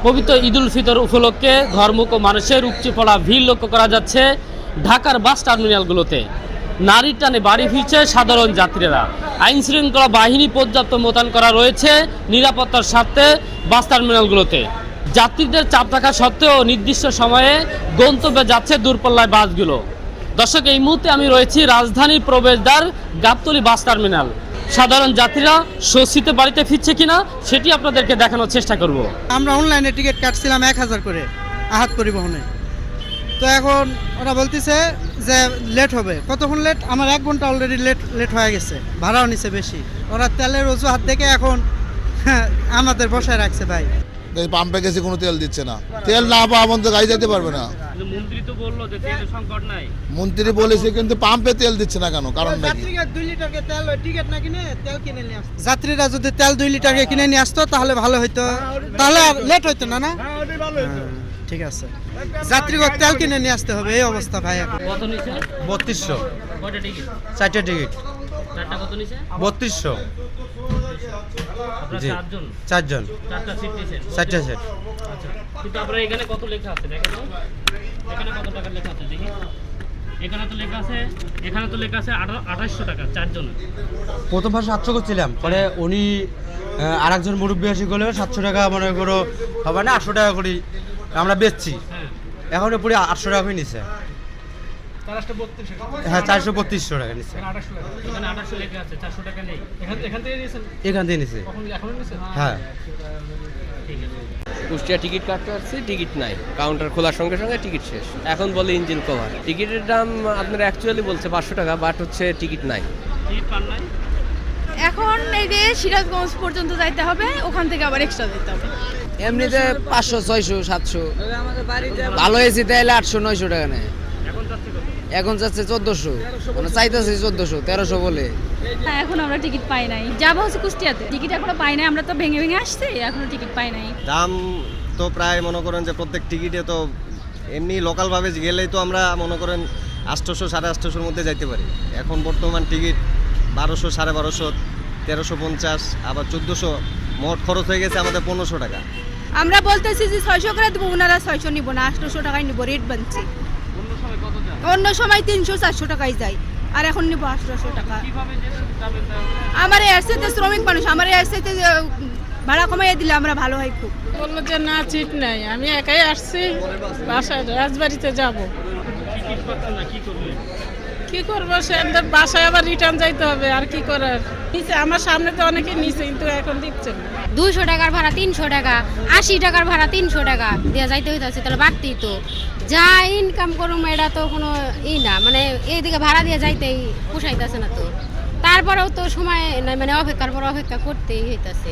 পবিত্র ঈদুল ফিতর উপলক্ষে ঘরমুখ ও মানুষের উপচে পড়া ভিড় লক্ষ্য করা যাচ্ছে ঢাকার বাস টার্মিনালগুলোতে। নারীর টানে বাড়ি ফিরছে সাধারণ যাত্রীরা। আইন শৃঙ্খলা বাহিনী পর্যাপ্ত মোতায়েন করা রয়েছে নিরাপত্তার স্বার্থে বাস টার্মিনালগুলোতে। যাত্রীদের চাপ থাকা সত্ত্বেও নির্দিষ্ট সময়ে গন্তব্যে যাচ্ছে দূরপাল্লায় বাসগুলো। দর্শক, এই মুহূর্তে আমি রয়েছি রাজধানীর প্রবেশদ্বার গাবতলী বাস টার্মিনাল। সাধারণ যাত্রীরা স্বস্তিতে বাড়িতে ফিরছে কিনা সেটি আপনাদেরকে দেখানোর চেষ্টা করব। আমরা অনলাইনে টিকিট কাটছিলাম 1000 করে আহাত পরিবহনে। তো এখন ওরা বলতেছে যে লেট হবে। কতক্ষণ লেট? আমার 1 ঘন্টা অলরেডি লেট হয়ে গেছে। ভাড়াও নিছে বেশি। ওরা তেলের অজুহাত দেখে এখন আমাদের বসায় রাখছে ভাই। পাম্পে গেছে, কোনো তেল দিচ্ছে না। তেল না পাওয়া পর্যন্ত গাড়ি যেতে পারবে না। মন্ত্রী তো বললো যে তেলের সংকট নাই। মন্ত্রী বলেছে, কিন্তু পাম্পে তেল দিচ্ছে না কেন? কারণ নাকি যাত্রীরা 2 লিটারকে তেল টিকিট না কিনে তেল কিনে নিয়ে আসতো। যাত্রীরা যদি তেল 2 লিটারকে কিনে নিয়ে আসতো তাহলে ভালো হতো, তাহলে লেট হতো না। ঠিক আছে, যাত্রীকে তেল কিনে নিয়ে আসতে হবে। এই অবস্থা ভাই এখন। কত নিছে? 3200। কয়টা টিকিট? 4টা টিকিট। চারটা কত নিছে? 3200। আপনারা জি। 4 জন? 4 জন। 4টা সিট নিছেন? 4টা সেট। আচ্ছা, কিন্তু আপনারা এখানে কত লেখা আছে দেখেন তো? এখানে কত টাকা লেখা আছে দেখি। এখানে তো লেখা আছে 2800 টাকা 4 জন। প্রথম ফার্স্ট 700 করছিলাম, পরে উনি আরেকজন মুরব্বী আসি গেলে 700 টাকা মনে করো হবে না, 800 টাকা করে আমরা বেচছি। হ্যাঁ। এখন পুরো 800 টাকা করে নিছে। হ্যাঁ, 432 টাকা নিছে। এখানে 2800 লেখা আছে, 400 টাকা নেই। এখান থেকে নিয়েছেন? এখান থেকে নিছে। এখনো নিছেন? হ্যাঁ। ঠিক আছে। কুষ্টিয়া টিকিট কাটতে আসছি, টিকিট নাই। কাউন্টার খোলার সঙ্গে সঙ্গে টিকিট শেষ। এখন বলে ইঞ্জিন কভার। টিকিটের দাম আপনারা অ্যাকচুয়ালি বলছে 500 টাকা, বাট হচ্ছে টিকিট নাই। টিকিট পান নাই? এখন এই যে সিরাজগঞ্জ পর্যন্ত যাইতে হবে, ওখান থেকে আবার এক্সট্রা দিতে হবে। এমনিতে 500 600 700, ভালো এসি তাইলে 800 900 টাকা নেয়। এখন যাচ্ছে কত? এখন যাচ্ছে 1400, মানে চাইতেছে 1400 1300 বলে। হ্যাঁ, এখন আমরা টিকিট পাই নাই। যাবো হচ্ছে কুষ্টিয়াতে, টিকিট এখনো পাই নাই। আমরা তো ভেঙে ভেঙে আসছি, এখনো টিকিট পাই নাই। দাম তো প্রায় মনে করেন যে প্রত্যেক টিকিটে তো এমনি লোকালভাবে গেলেই তো আমরা মনে করেন 800 850-র মধ্যে যাইতে পারি। এখন বর্তমান টিকিট 1200 1250, 1350, আবার 1400, মোট খরচ হয়ে গেছে আমাদের 1500 টাকা। আমরা বলতেছি যে 600 করে দেবো, ওনারা 600 নিব না, 800 টাকায় নিব। রেট বানছে। অন্য সময় 300 400 টাকায় যায়, আর এখন নিব 800 টাকা। আমার এরসাথে শ্রমিক মানুষ, আমার এরসাথে ভাড়া কমাইয়ে দিলে আমরা ভালো হয় খুব। বললো যে না, সিট নাই। আমি একাই আসছি, বাসায় রাজবাড়িতে যাব। কি করবো, সে বাসায় আবার রিটার্ন যাইতে হবে, আর কি করার। নিচে আমার সামনে তো অনেকে নিচে, কিন্তু এখন দিচ্ছে না। 200 টাকার ভাড়া 300 টাকা, 80 টাকার ভাড়া 300 টাকা দিয়ে যাইতে হইতেছে, তাহলে বাড়তি তো। যা ইনকাম করুম এটা তো কোনো না, মানে এইদিকে ভাড়া দিয়ে যাইতেই পোষাইতেছে না তো। তারপরেও তো সময় নাই, মানে অপেক্ষার পর অপেক্ষা করতেই হইতেছে।